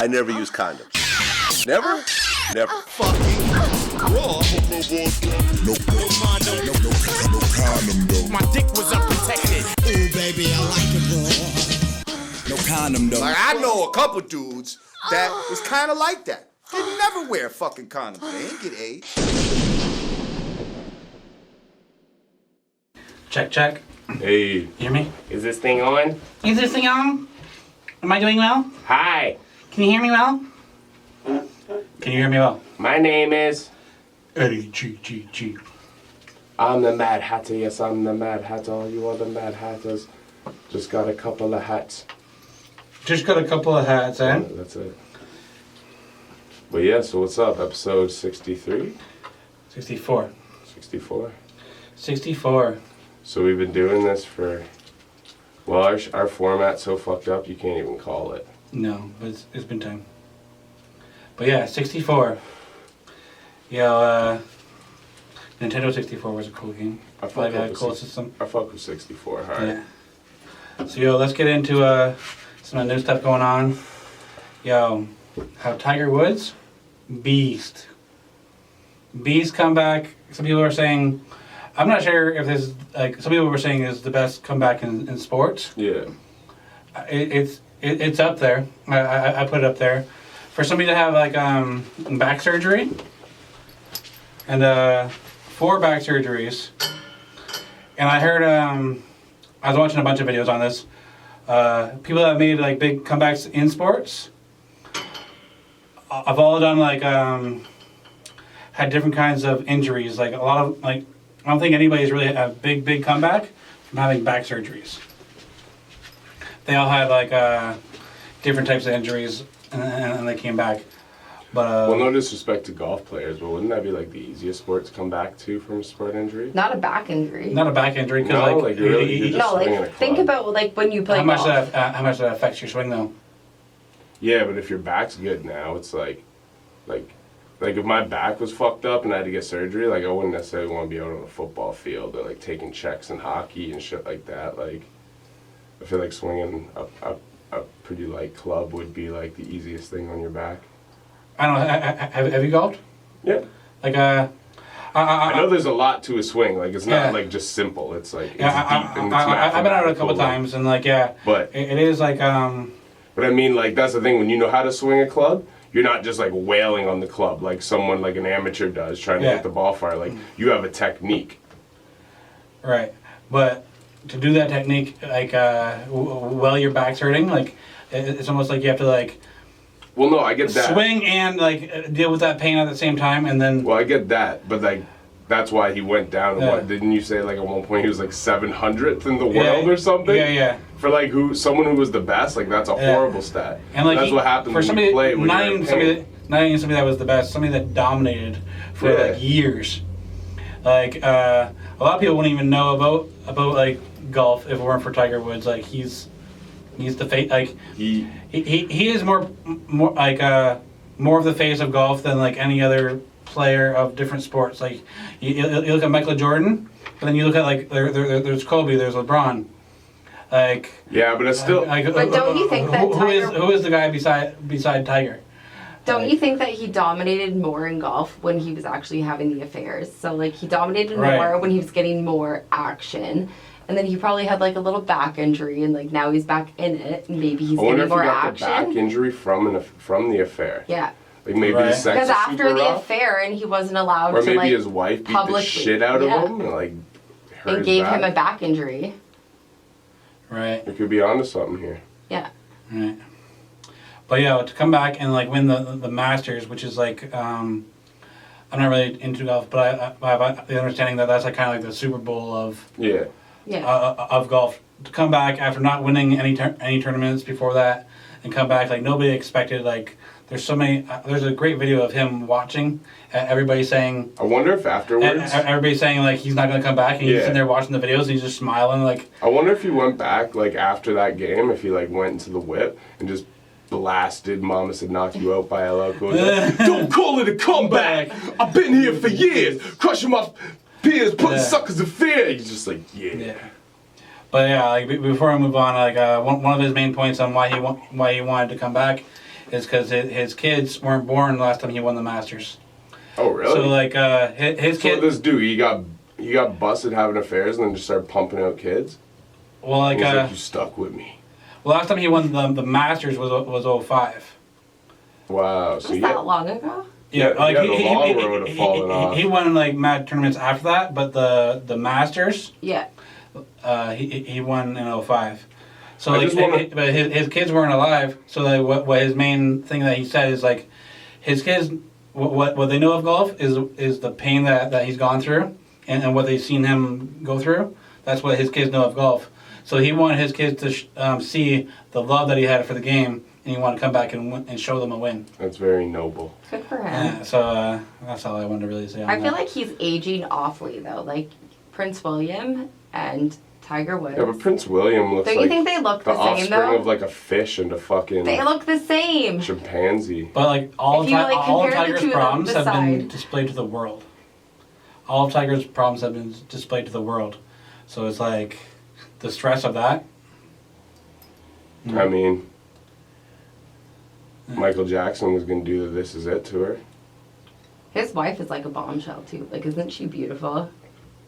I never use condoms. Never? Never. Fucking raw. No condom though. My dick was unprotected. Ooh, baby, I like it raw. No condom though. Like, I know a couple dudes that was kind of like that. They never wear fucking condoms. They ain't get AIDS. Check. Hey, You hear me? is this thing on? Is this thing on? Am I doing well? Hi, Can you hear me well? Can you hear me well? my name is... Eddie G. I'm the Mad Hatter, yes, I'm the Mad Hatter. You are the Mad Hatters. Just got a couple of hats. Just got a couple of hats, eh? That's it. But yeah, so what's up? Episode 63? 64. 64. 64. So we've been doing this for... Well, our format's so fucked up, you can't even call it. No, but it's been time. But yeah, 64. Nintendo 64 was a cool game. I fuck Like a with cool 60 system. I fuck with 64, alright. Yeah. So let's get into some of the new stuff going on. How Tiger Woods, beast comeback. Some people are saying, I'm not sure if this, like, some people were saying is the best comeback in sports. Yeah. It's up there. I put it up there. For somebody to have like back surgery and 4 back surgeries, and I heard I was watching a bunch of videos on this. People that have made like big comebacks in sports have all done like had different kinds of injuries. Like a lot of like I don't think anybody's really had a big comeback from having back surgeries. They all had like different types of injuries and they came back. But Well, no disrespect to golf players, but wouldn't that be like the easiest sport to come back to from a sport injury? Not a back injury. not a back injury because No, like, you're just No, swinging a like think club. about like when you play how much golf. how much that affects your swing though. Yeah, but if your back's good now, it's like if my back was fucked up and I had to get surgery, like I wouldn't necessarily want to be out on a football field or like taking checks in hockey and shit like that. Like, I feel like swinging a pretty light club would be like the easiest thing on your back. I don't know. Have you golfed? Yeah. Like I know there's a lot to a swing. Like it's not Yeah. like just simple. It's like it's yeah, deep and it's I've been out a mathematical, couple times and like But it is like But I mean, like, that's the thing. When you know how to swing a club, you're not just, like, wailing on the club like someone, like, an amateur does trying to Yeah. hit the ball far. Like, you have a technique. right, but to do that technique like while your back's hurting, like it's almost like you have to like Well, no, I get that. swing and like deal with that pain at the same time, and then Well, I get that. But, like, that's why he went down. Yeah. What, didn't you say, like, at one point he was, like, 700th in the world or something? Yeah. For, like, someone who was the best, like, that's a Yeah. horrible stat. And like that's what happens for when somebody, you play when not you're even in somebody, pain. not even somebody that was the best, somebody that dominated for Yeah. like years. Like a lot of people wouldn't even know about like golf if it weren't for Tiger Woods. Like he's the face. Like He he is more like more of the face of golf than like any other player of different sports. Like you look at Michael Jordan, but then you look at like there's Kobe, there's LeBron. Like yeah, but it's still... But don't you think that who is the guy beside Tiger? Don't you think that he dominated more in golf when he was actually having the affairs? So like he dominated Right. more when he was getting more action. And then he probably had like a little back injury and like now he's back in it and maybe he's I wonder getting if he more got the back action. injury from the affair. Yeah. Like, maybe Right. his sex Because is after super the rough. affair and he wasn't allowed Or to maybe like his wife beat the publicly- shit out of yeah. him and like hurt and his gave back. him a back injury. Right. You could be onto something here. Yeah. Right. But yeah, to come back and like win the Masters, which is like I'm not really into golf, but I have the understanding that that's like kind of like the Super Bowl of Yeah. Yeah. of golf. To come back after not winning any tournaments before that, and come back like nobody expected. Like there's so many. There's a great video of him watching. Everybody saying. I wonder if afterwards. Everybody saying like he's not gonna come back, and he's Yeah. sitting there watching the videos, and he's just smiling like. I wonder if he went back like after that game, if he like went into the whip and just blasted "Mama Said Knock You Out" by LL Cool J. Don't call it a comeback. I've been here for years, crushing my peers, putting suckers in fear. He's just like, yeah. But yeah, like before I move on, like one of his main points on why he wanted to come back is because his kids weren't born the last time he won the Masters. Oh, really? So like his So kid. this dude, he got busted having affairs and then just started pumping out kids. Well, like He's like, you stuck with me. well, last time he won the Masters was 05. Wow. So Was that long ago? Yeah, like the long road of falling off. he won like mad tournaments after that, but the Masters, Yeah. he won in 05. So I like, just wanna- but his kids weren't alive. So like, what his main thing that he said is like, his kids, what they know of golf is the pain that he's gone through, and what they've seen him go through. That's what his kids know of golf. So he wanted his kids to see the love that he had for the game, and he wanted to come back and show them a win. That's very noble. Good for him. Yeah, so that's all I wanted to really say on I that. feel like he's aging awfully though. Like Prince William and Tiger Woods. Yeah, but Prince William looks Don't you like think they look the the same offspring though? of like a fish and a fucking They look the same. chimpanzee. But like all If you, like, all of compare the Tiger's two of them problems have been beside- displayed to the world. All of Tiger's problems have been displayed to the world. So it's like the stress of that. I mean, Michael Jackson was gonna do the "This Is It" to her. His wife is like a bombshell too. Like, isn't she beautiful?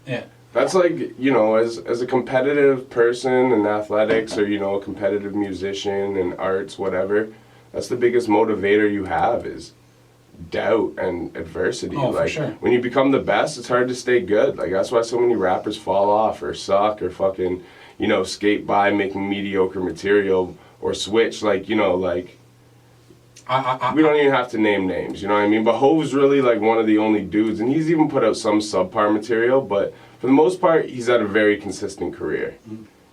Yeah. That's like, you know, as a competitive person in athletics, or, you know, a competitive musician in arts, whatever, that's the biggest motivator you have is doubt and adversity. Oh, for like sure. when you become the best, it's hard to stay good. Like that's why so many rappers fall off or suck or fucking, you know, skate by making mediocre material or switch. Like, you know, like we don't even have to name names, you know what I mean? But Hove's really like one of the only dudes, and he's even put out some subpar material, but for the most part, he's had a very consistent career.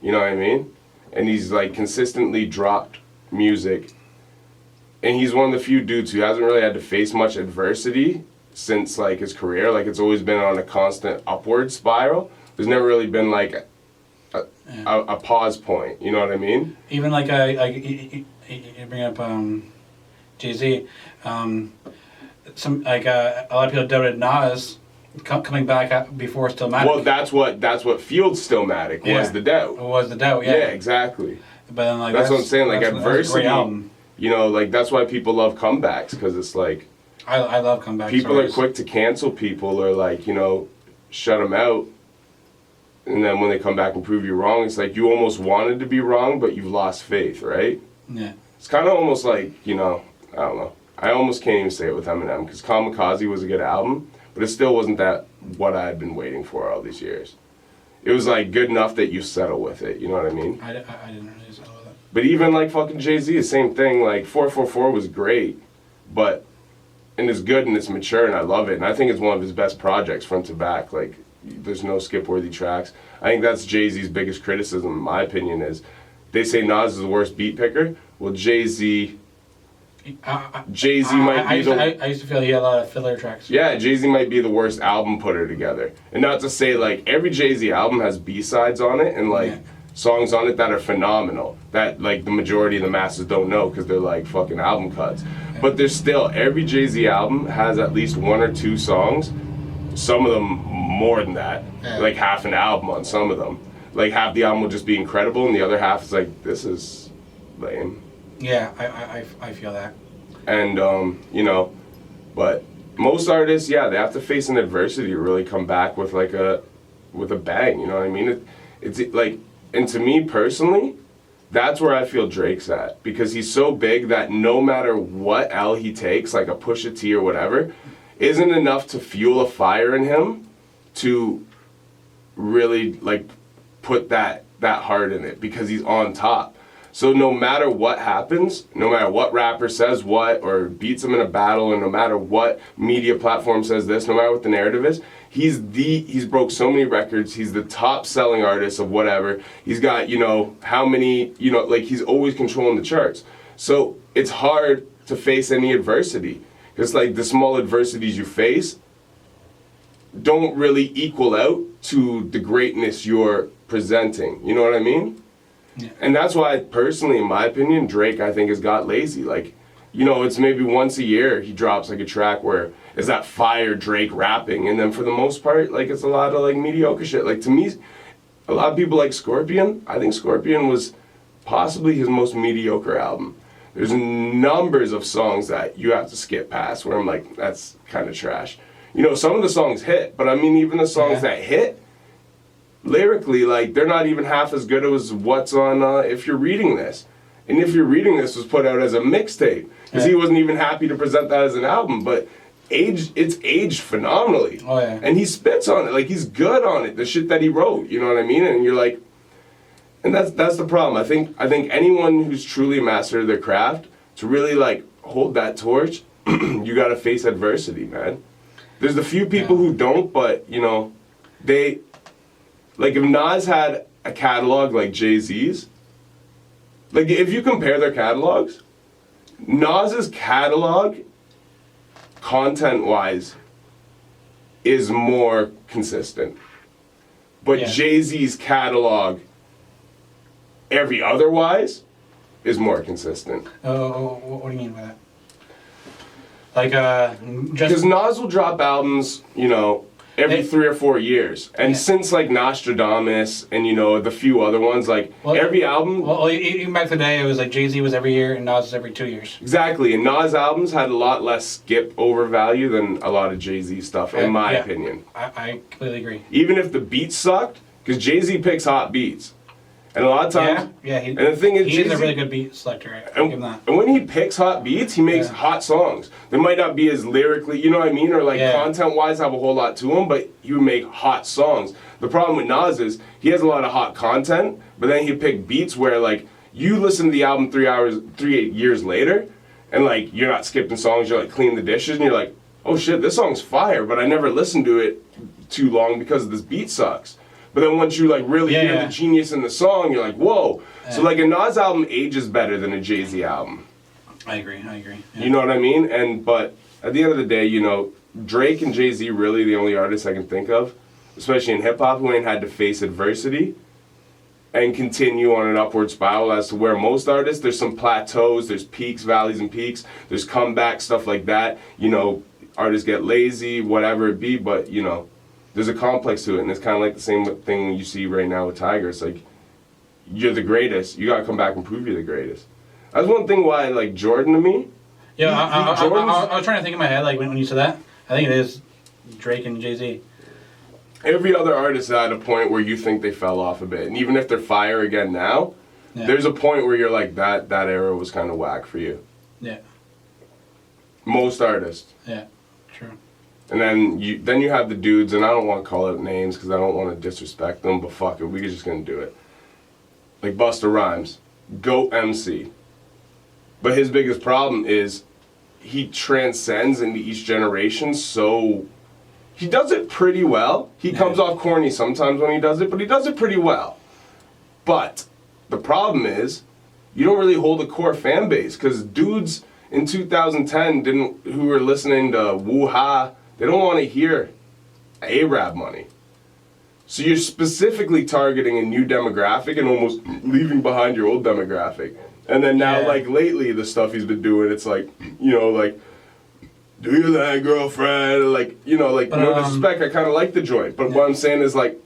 You know what I mean? And he's like consistently dropped music. And he's one of the few dudes who hasn't really had to face much adversity since like his career. Like it's always been on a constant upward spiral. There's never really been like a pause point. You know what I mean? Even like you bring up Jay-Z. Some like a lot of people doubted Nas coming back before Stillmatic. Well, that's what fueled Stillmatic was the doubt. Was the doubt? Yeah, Yeah, exactly. But then, like That's what I'm saying. Like that's a adversity. great album. You know, like that's why people love comebacks, because it's like I love comeback people stories. are quick to cancel people or like, you know, shut them out. And then when they come back and prove you wrong, it's like you almost wanted to be wrong, but you've lost faith, right? Yeah. It's kind of almost like, you know, I don't know. I almost can't even say it with Eminem, because Kamikaze was a good album, but it still wasn't that what I had been waiting for all these years. It was like good enough that you settle with it, you know what I mean? I didn't really settle with it. But even like fucking Jay-Z, the same thing. Like 444 was great, but and it's good and it's mature and I love it. And I think it's one of his best projects front to back. Like there's no skip-worthy tracks. I think that's Jay-Z's biggest criticism, in my opinion, is they say Nas is the worst beat picker. Well, Jay-Z might be I used to feel he had a lot of filler tracks. Yeah, Jay-Z might be the worst album putter together. And not to say, like, every Jay-Z album has B-sides on it and, like, songs on it that are phenomenal. That, like, the majority of the masses don't know because they're, like, fucking album cuts. But there's still, every Jay-Z album has at least one or two songs. Some of them more than that. Like, half an album on some of them. Like, half the album will just be incredible and the other half is like, this is lame. Yeah, I feel that. And, you know, but most artists, yeah, they have to face an adversity to really come back with like with a bang, you know what I mean? It's like, and to me personally, that's where I feel Drake's at, because he's so big that no matter what L he takes, like a Pusha T or whatever, isn't enough to fuel a fire in him to really like put that heart in it, because he's on top. So no matter what happens, no matter what rapper says what or beats him in a battle, and no matter what media platform says this, no matter what the narrative is, he's broke so many records. He's the top selling artist of whatever. He's got, you know, how many, you know, like he's always controlling the charts. So it's hard to face any adversity. It's like the small adversities you face don't really equal out to the greatness you're presenting. You know what I mean? Yeah. And that's why, personally, in my opinion, Drake, I think, has got lazy. Like, you know, it's maybe once a year he drops like a track where is that fire Drake rapping, and then for the most part, like, it's a lot of like mediocre shit. Like, to me, a lot of people like Scorpion. I think Scorpion was possibly his most mediocre album. there's numbers of songs that you have to skip past where I'm like, that's kind of trash. You know, some of the songs hit, but I mean, even the songs that hit, lyrically, like, they're not even half as good as what's on If You're Reading This. And If You're Reading This was put out as a mixtape, because he wasn't even happy to present that as an album, but it's aged phenomenally. Oh, yeah. And he spits on it, like, he's good on it, the shit that he wrote, you know what I mean? And you're like, and that's the problem. I think anyone who's truly a master of their craft, to really, like, hold that torch, you gotta face adversity, man. There's a few people who don't, but, you know, they, like, if Nas had a catalog like Jay-Z's, like, if you compare their catalogs, Nas's catalog, content-wise, is more consistent. But Jay-Z's catalog, every otherwise, is more consistent. Oh, what do you mean by that? Like, Because Nas will drop albums, you know, every 3 or 4 years. And since, like, Nostradamus and, you know, the few other ones, like, every album... Well, even back in the day, it was like Jay-Z was every year and Nas was every 2 years. Exactly, and Nas albums had a lot less skip over value than a lot of Jay-Z stuff, in my opinion. I completely agree. Even if the beats sucked, because Jay-Z picks hot beats. And a lot of times... and the thing is, he's a really good beat selector. I'll give him that. And when he picks hot beats, he makes hot songs. They might not be as lyrically, you know what I mean? Or like content-wise have a whole lot to them, but he would make hot songs. The problem with Nas is he has a lot of hot content, but then he pick beats where like you listen to the album 3 years later, and like you're not skipping songs, you're like cleaning the dishes, and you're like, oh shit, this song's fire, but I never listened to it too long because this beat sucks. But then once you like really hear the genius in the song, you're like, whoa. Yeah. So like a Nas album ages better than a Jay-Z album. I agree. Yeah. You know what I mean? But at the end of the day, you know, Drake and Jay-Z really the only artists I can think of, especially in hip hop, who ain't had to face adversity and continue on an upward spiral. As to where most artists, there's some plateaus, there's peaks, valleys and peaks, there's comeback, stuff like that. You know, artists get lazy, whatever it be, but you know, there's a complex to it, and it's kind of like the same thing you see right now with Tiger. It's like, you're the greatest. You gotta come back and prove you're the greatest. That's one thing why I like Jordan to me. Yeah, I was trying to think in my head, like, when you said that, I think it is Drake and Jay-Z. Every other artist is at a point where you think they fell off a bit. And even if they're fire again now, there's a point where you're like, that era was kind of whack for you. Yeah. Most artists. Yeah, true. And then you have the dudes, and I don't want to call out names because I don't want to disrespect them, but fuck it, we're just going to do it. Like Busta Rhymes, GOAT MC. But his biggest problem is he transcends into each generation, so he does it pretty well. He comes off corny sometimes when he does it, but he does it pretty well. But the problem is you don't really hold a core fan base, because dudes in 2010 who were listening to Woo-Ha, they don't want to hear A-Rap money. So you're specifically targeting a new demographic and almost leaving behind your old demographic. And then now, like, lately, the stuff he's been doing, it's like, you know, like, do you that, girlfriend? Like, you know, like, no disrespect, I kind of like the joint. But what I'm saying is, like,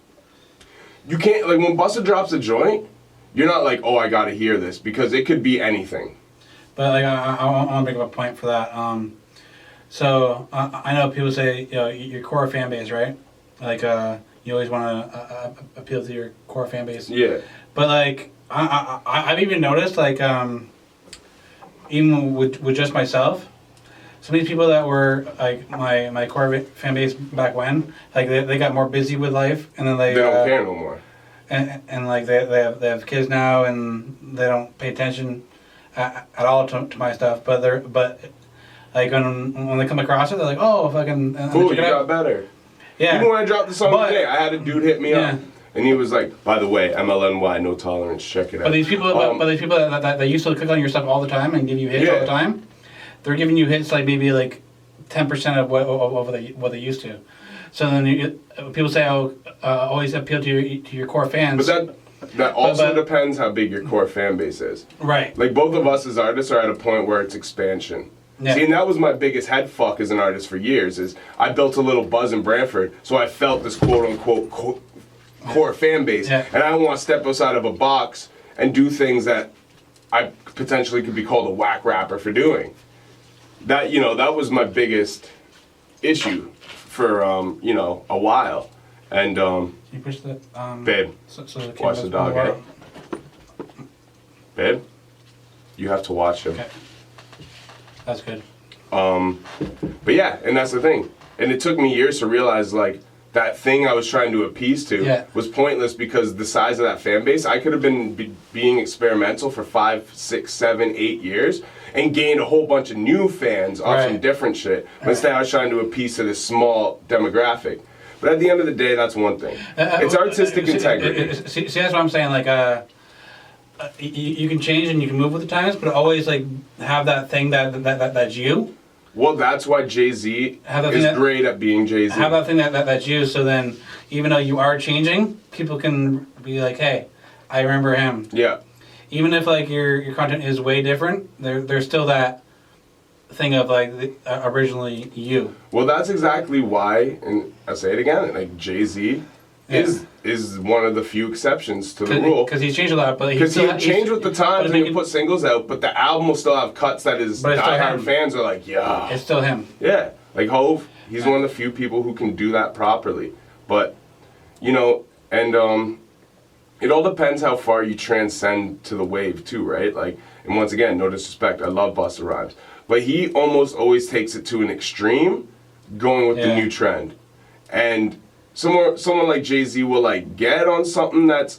you can't, like, when Busta drops a joint, you're not like, oh, I got to hear this, because it could be anything. But, like, I want to bring up a point for that. So I know people say, you know, your core fan base, right? Like, you always want to appeal to your core fan base. Yeah. But like, I've even noticed, like, even with just myself, some of these people that were like my core fan base back when, like they got more busy with life, and then they don't care no more. And like they have kids now, and they don't pay attention at all to my stuff. But like when they come across it, they're like, oh, fucking cool, you got better. Yeah. Even when I dropped the song today, I had a dude hit me up, and he was like, by the way, MLNY, no tolerance, check it out. But these people, that used to click on your stuff all the time and give you hits all the time, they're giving you hits like maybe like 10% of what they used to. So then people say, oh, always appeal to your core fans. But that also depends how big your core fan base is. Right. Like both of us as artists are at a point where it's expansion. Yeah. See, and that was my biggest head fuck as an artist for years, is I built a little buzz in Brantford, so I felt this quote-unquote core fan base, and I don't want to step outside of a box and do things that I potentially could be called a whack rapper for doing. That, you know, that was my biggest issue for, you know, a while. And, Can you push the babe, so the watch the dog, eh? Babe, you have to watch him. Okay. That's good. But yeah, and that's the thing. And it took me years to realize, like, that thing I was trying to appease to was pointless because the size of that fan base, I could have been being experimental for 5, 6, 7, 8 years and gained a whole bunch of new fans off some different shit. But instead, I was trying to appease to this small demographic. But at the end of the day, that's one thing. It's artistic integrity. See, that's what I'm saying. Like, you can change and you can move with the times, but always like have that thing that's you. Well, that's why Jay-Z is great at being Jay-Z. Have that thing that's you, so then even though you are changing, people can be like, hey, I remember him. Yeah. Even if like your content is way different, there's still that thing of like originally you. Well, that's exactly why, and I say it again, like Jay-Z is one of the few exceptions to the rule. Because he's changed a lot, but because he'll change with the times and he'll put singles out, but the album will still have cuts that his diehard fans are like, yeah. It's still him. Yeah, like Hove, he's one of the few people who can do that properly. But, you know, and it all depends how far you transcend to the wave too, right? Like, and once again, no disrespect, I love Busta Rhymes. But he almost always takes it to an extreme, going with the new trend. And someone like Jay-Z will like get on something that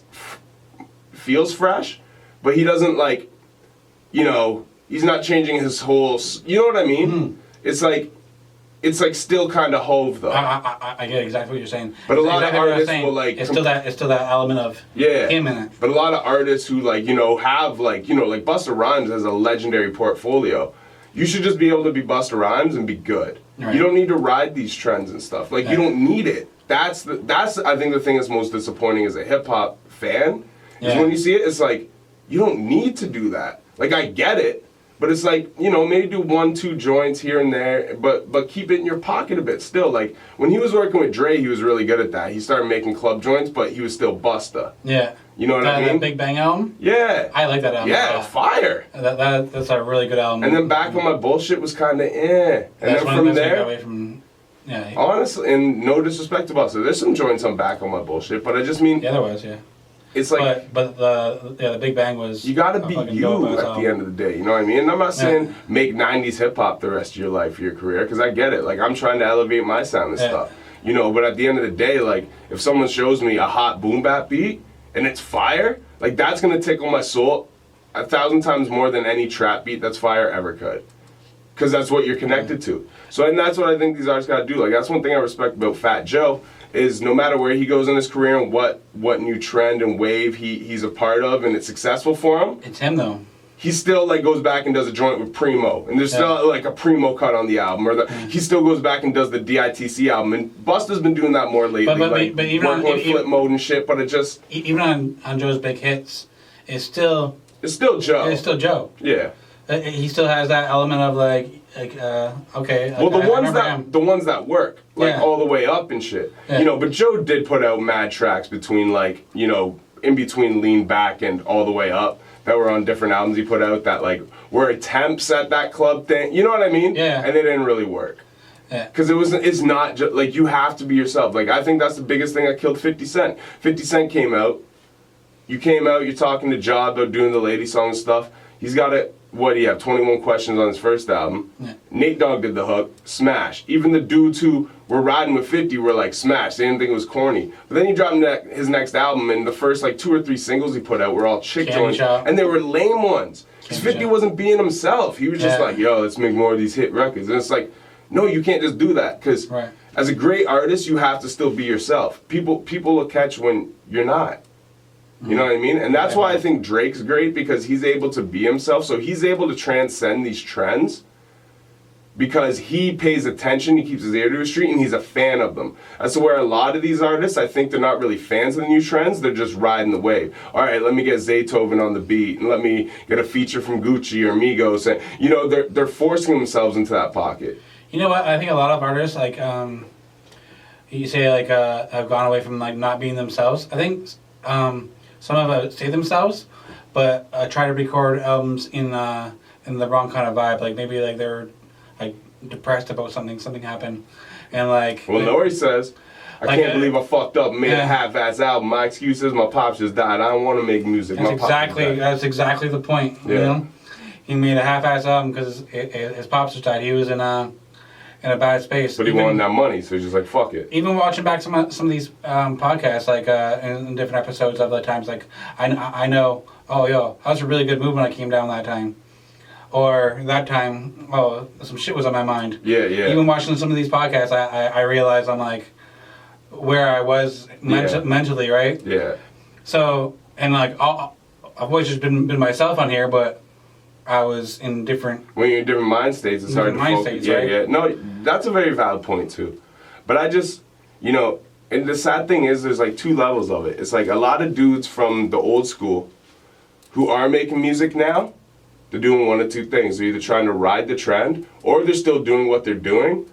feels fresh, but he doesn't like, you know, he's not changing his whole, you know what I mean? It's like still kind of Hove though. I get exactly what you're saying. But a lot of artists will like, it's still that element of him in it. But a lot of artists who like, you know, have like, you know, like Busta Rhymes has a legendary portfolio. You should just be able to be Busta Rhymes and be good. Right. You don't need to ride these trends and stuff. Like you don't need it. That's I think the thing that's most disappointing as a hip hop fan is when you see it, it's like you don't need to do that. Like I get it, but it's like, you know, maybe do 1, 2 joints here and there, but keep it in your pocket a bit still. Like when he was working with Dre, he was really good at that. He started making club joints, but he was still Busta. Yeah. You know what I mean? That Big Bang album? Yeah. I like that album. Yeah, fire. That's a really good album. And then Back on My Bullshit was kind of And that's then from there, away from, honestly, and no disrespect to Busta, there's some joints on Back on My Bullshit, but I just mean... Yeah, there was, yeah. It's like... But the Big Bang was... You gotta be you at the end of the day, you know what I mean? And I'm not saying make 90s hip-hop the rest of your life, your career, because I get it. Like, I'm trying to elevate my sound and stuff. You know, but at the end of the day, like, if someone shows me a hot boom bap beat, and it's fire, like that's gonna tickle my soul 1,000 times more than any trap beat that's fire ever could. Cause that's what you're connected to. So, and that's what I think these artists gotta do. Like that's one thing I respect about Fat Joe, is no matter where he goes in his career and what new trend and wave he's a part of and it's successful for him. It's him though. He still like goes back and does a joint with Primo, and there's still like a Primo cut on the album, or he still goes back and does the DITC album, and Busta's been doing that more lately, but even working on flip mode and shit. But it just even on Joe's big hits, it's still Joe. It's still Joe. Yeah. He still has that element of okay. Well, the ones that work, like all the way up and shit, you know. But Joe did put out mad tracks between like, you know, in between Lean Back and All the Way Up, that were on different albums he put out that like were attempts at that club thing. You know what I mean? Yeah. And they didn't really work. Yeah. Because it's not just like you have to be yourself. Like I think that's the biggest thing that killed 50 Cent. 50 Cent came out. You came out. You're talking to Ja about doing the lady song and stuff. He's got it. What do you have? 21 Questions on his first album. Yeah. Nate Dogg did the hook. Smash. Even the dudes who were riding with 50 were like smash. They didn't think it was corny. But then he dropped his next album, and the first like 2 or 3 singles he put out were all chick joints, and they were lame ones. Because 50 wasn't being himself. He was just like, yo, let's make more of these hit records. And it's like, no, you can't just do that. Because as a great artist, you have to still be yourself. People will catch when you're not. You know what I mean? And that's why I think Drake's great, because he's able to be himself. So he's able to transcend these trends because he pays attention, he keeps his ear to the street, and he's a fan of them. That's where a lot of these artists, I think they're not really fans of the new trends, they're just riding the wave. All right, let me get Zaytoven on the beat, and let me get a feature from Gucci or Migos. And, you know, they're forcing themselves into that pocket. You know what? I think a lot of artists, like, you say, like, have gone away from, like, not being themselves. I think some of them stay themselves, but try to record albums in the wrong kind of vibe. Like maybe like they're like depressed about something happened, and like. Well, Nori says, I can't believe I fucked up and made a half-ass album. My excuse is my pops just died. I don't want to make music. That's exactly the point. Yeah. You know, he made a half-ass album because his pops just died. He was in a bad space. But he wanted that money, so he's just like, fuck it. Even watching back some of these podcasts, like in different episodes of the times, like I know, oh yo, that was a really good move when I came down that time, or that time, oh, some shit was on my mind. Yeah. Even watching some of these podcasts, I realized I'm like where I was mentally, right? Yeah. So and like I've always just been myself on here, but I was in different. When you're in different mind states, it's hard to focus. States, yeah, right? yeah. No, that's a very valid point too. But I just, and the sad thing is, there's like two levels of it. It's like a lot of dudes from the old school who are making music now. They're doing one of two things. They're either trying to ride the trend, or they're still doing what they're doing.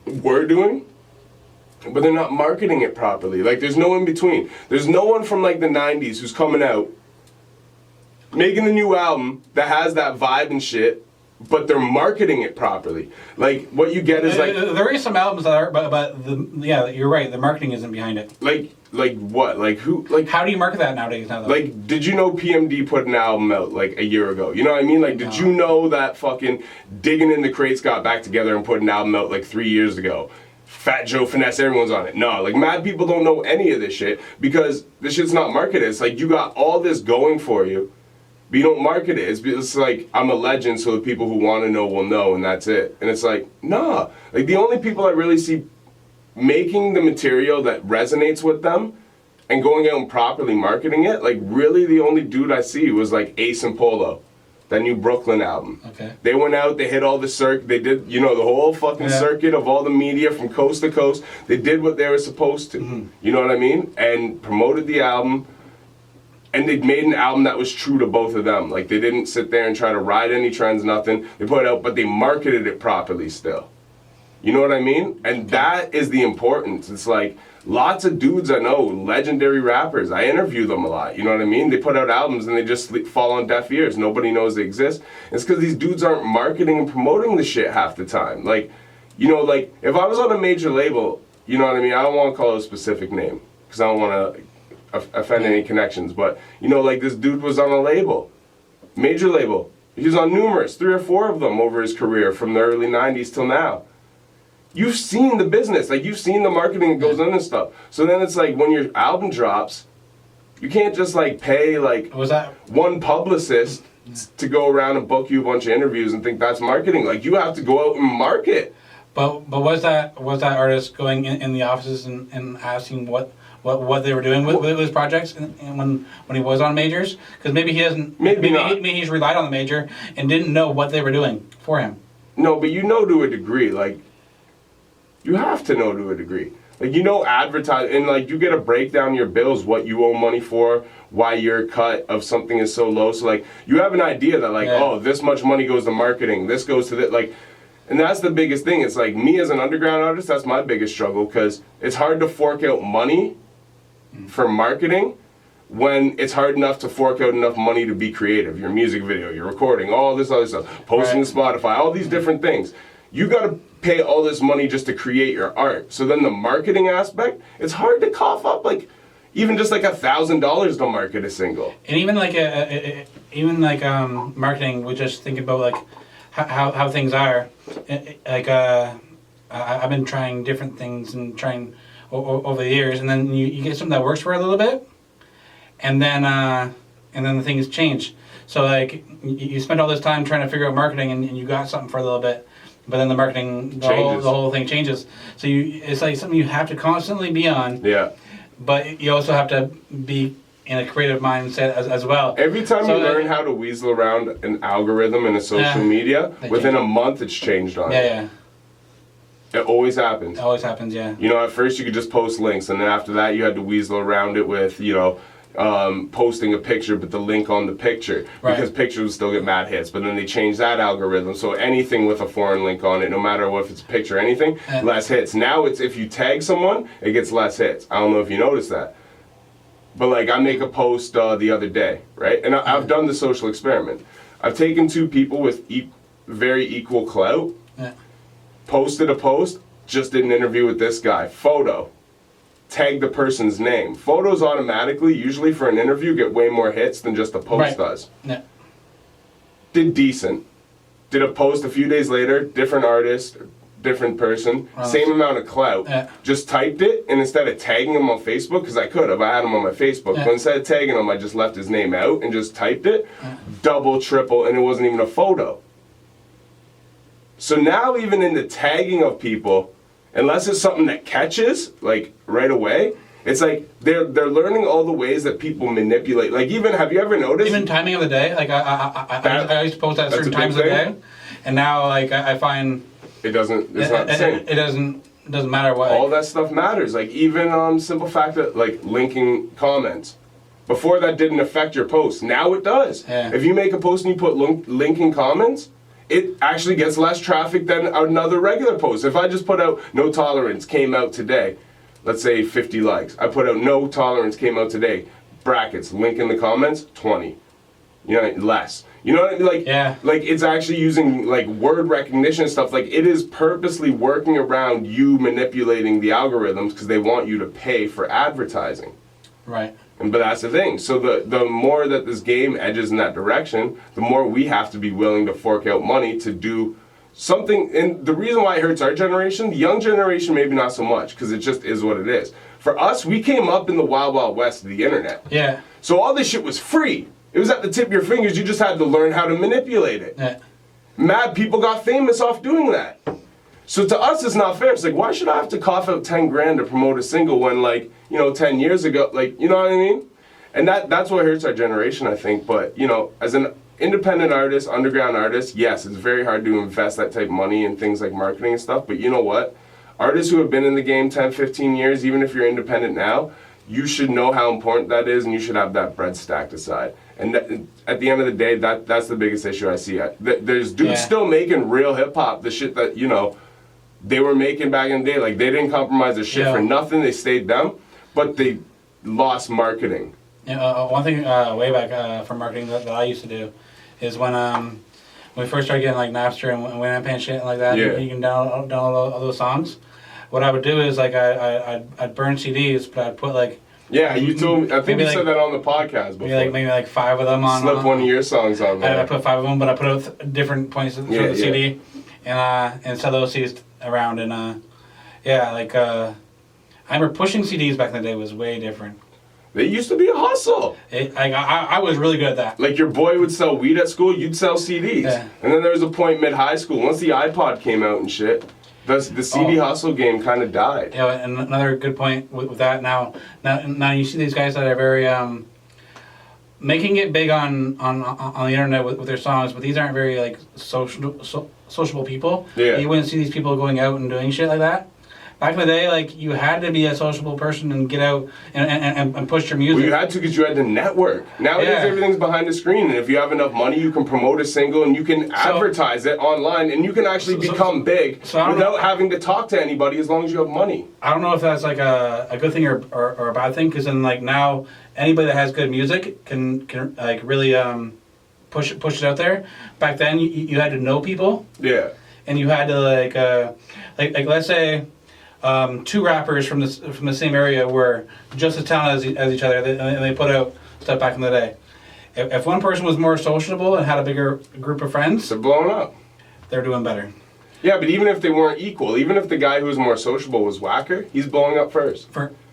We're doing. But they're not marketing it properly. Like, there's no in between. There's no one from like the 90s who's coming out making a new album that has that vibe and shit, but they're marketing it properly. Like, what you get is like... There is some albums that are, but you're right, the marketing isn't behind it. Like what? Like who? Like how do you market that nowadays? Now, like, did you know PMD put an album out like a year ago? You know what I mean? Like, did you know that fucking Digging in the Crates got back together and put an album out like 3 years ago? Fat Joe Finesse, everyone's on it. No, like mad people don't know any of this shit because this shit's not marketed. It's like you got all this going for you, but you don't market it. It's like I'm a legend, so the people who want to know will know, and that's it. And it's like, nah. Like the only people I really see making the material that resonates with them and going out and properly marketing it, like really the only dude I see was like Ace and Polo, that new Brooklyn album. Okay. They went out, they hit all the circuit, they did, the whole fucking circuit of all the media from coast to coast. They did what they were supposed to. Mm-hmm. You know what I mean? And promoted the album. And they made an album that was true to both of them. Like, they didn't sit there and try to ride any trends, nothing. They put it out, but they marketed it properly still. You know what I mean? And that is the importance. It's like, lots of dudes I know, legendary rappers, I interview them a lot. You know what I mean? They put out albums and they just fall on deaf ears. Nobody knows they exist. It's because these dudes aren't marketing and promoting the shit half the time. Like, like, if I was on a major label, you know what I mean? I don't want to call it a specific name, because I don't want to offend any connections, but like this dude was on a label, major label. He was on numerous, 3 or 4 of them over his career from the early 90s till now. You've seen the business, like you've seen the marketing that goes in and stuff. So then it's like when your album drops, you can't just like pay like one publicist to go around and book you a bunch of interviews and think that's marketing. Like you have to go out and market. But was that artist going in the offices and asking what they were doing with his projects and when he was on majors? Because maybe he doesn't. Maybe he's relied on the major and didn't know what they were doing for him. No, but to a degree, like you have to know to a degree. Like advertise and like you get to break down your bills, what you owe money for, why your cut of something is so low. So like you have an idea that like this much money goes to marketing, this goes to that like. And that's the biggest thing. It's like me as an underground artist, that's my biggest struggle because it's hard to fork out money for marketing when it's hard enough to fork out enough money to be creative. Your music video, your recording, all this other stuff, posting to Spotify, all these different things. You got to pay all this money just to create your art. So then the marketing aspect, it's hard to cough up like even just like $1,000 to market a single. And even like marketing, we just think about like how things are. Like I've been trying different things and trying over the years, and then you get something that works for a little bit, and then the things change. So like you spent all this time trying to figure out marketing, and you got something for a little bit, but then the marketing, the whole thing changes. So it's like something you have to constantly be on. Yeah. But you also have to be in a creative mindset as well. Every time you learn how to weasel around an algorithm in a social media, within a month it's changed on you. Yeah. It always happens. It always happens, yeah. At first you could just post links, and then after that you had to weasel around it with, posting a picture, but the link on the picture, because pictures would still get mad hits. But then they changed that algorithm, so anything with a foreign link on it, no matter what, if it's a picture or anything, less hits. Now it's if you tag someone, it gets less hits. I don't know if you noticed that. But like I make a post the other day, right? And I've done the social experiment. I've taken two people with very equal clout, posted a post, just did an interview with this guy, photo, tag the person's name. Photos automatically, usually for an interview, get way more hits than just a post does. Yeah. Did decent. Did a post a few days later, different artist, different person, same amount of clout. Yeah. Just typed it, and instead of tagging him on Facebook, because I could have, I had him on my Facebook, but instead of tagging him, I just left his name out and just typed it, double, triple, and it wasn't even a photo. So now even in the tagging of people, unless it's something that catches, like right away, it's like they're learning all the ways that people manipulate. Like even, have you ever noticed? Even timing of the day, like I used to post at certain times of the day, and now like I find it's not the same. It doesn't matter what. All that stuff matters. Like even simple fact that like linking comments. Before that didn't affect your post. Now it does. Yeah. If you make a post and you put linking comments, it actually gets less traffic than another regular post. If I just put out no tolerance came out today, let's say 50 likes. I put out no tolerance came out today, brackets, link in the comments, 20. You know, less. You know what I mean? Like, like it's actually using like word recognition and stuff. Like it is purposely working around you manipulating the algorithms because they want you to pay for advertising. Right. But that's the thing. So the more that this game edges in that direction, the more we have to be willing to fork out money to do something. And the reason why it hurts our generation, the young generation, maybe not so much, because it just is what it is. For us, we came up in the wild, wild west of the internet. Yeah. So all this shit was free. It was at the tip of your fingers. You just had to learn how to manipulate it. Yeah. Mad people got famous off doing that. So to us, it's not fair. It's like, why should I have to cough out 10 grand to promote a single when, like, 10 years ago, like, you know what I mean? And that's what hurts our generation, I think. But, as an independent artist, underground artist, yes, it's very hard to invest that type of money in things like marketing and stuff. But you know what? Artists who have been in the game 10, 15 years, even if you're independent now, you should know how important that is, and you should have that bread stacked aside. And at the end of the day, that's the biggest issue I see. There's dudes still making real hip-hop, the shit that, they were making back in the day. Like, they didn't compromise their shit for nothing. They stayed them, but they lost marketing. One thing way back for marketing that I used to do is when we first started getting like Napster and Winamp and shit like that, you can download all those songs. What I would do is like I'd burn CDs, but I'd put like you told me. I think you said that on the podcast before. Maybe like 5 of them on. Slip one of your songs on there. I put 5 of them, but I put out different points of the CD, and sell those CDs around and I remember pushing CDs back in the day was way different. They used to be a hustle. I was really good at that. Like your boy would sell weed at school, you'd sell CDs. Yeah. And then there was a point mid-high school, once the iPod came out and shit, the CD hustle game kind of died. Yeah, and another good point with that now you see these guys that are very making it big on the internet with their songs, but these aren't very like sociable people. Yeah. You wouldn't see these people going out and doing shit like that. Back in the day, like, you had to be a sociable person and get out and push your music. Well, you had to because you had to network. Nowadays, everything's behind the screen, and if you have enough money, you can promote a single, and you can advertise it online, and you can actually become big without having to talk to anybody as long as you have money. I don't know if that's, like, a good thing or a bad thing, because then, like, now anybody that has good music can like, really push it out there. Back then, you had to know people. Yeah. And you had to, like let's say... 2 rappers from the same area were just as talented as each other, and they put out stuff back in the day. If one person was more sociable and had a bigger group of friends, they're blowing up. They're doing better. Yeah, but even if they weren't equal, even if the guy who was more sociable was whacker, he's blowing up first.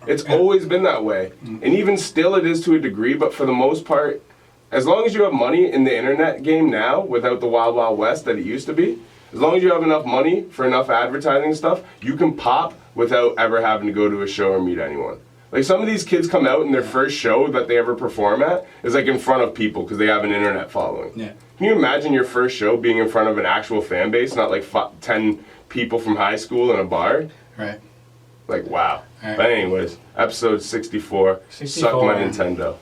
It's always been that way. Mm-hmm. And even still it is to a degree, but for the most part, as long as you have money in the internet game now, without the wild, wild west that it used to be, as long as you have enough money for enough advertising stuff, you can pop without ever having to go to a show or meet anyone. Like, some of these kids come out and their first show that they ever perform at is like in front of people because they have an internet following. Yeah. Can you imagine your first show being in front of an actual fan base, not like 10 people from high school in a bar? Right. Like, wow. Right. But anyways, episode 64. Suck my Nintendo.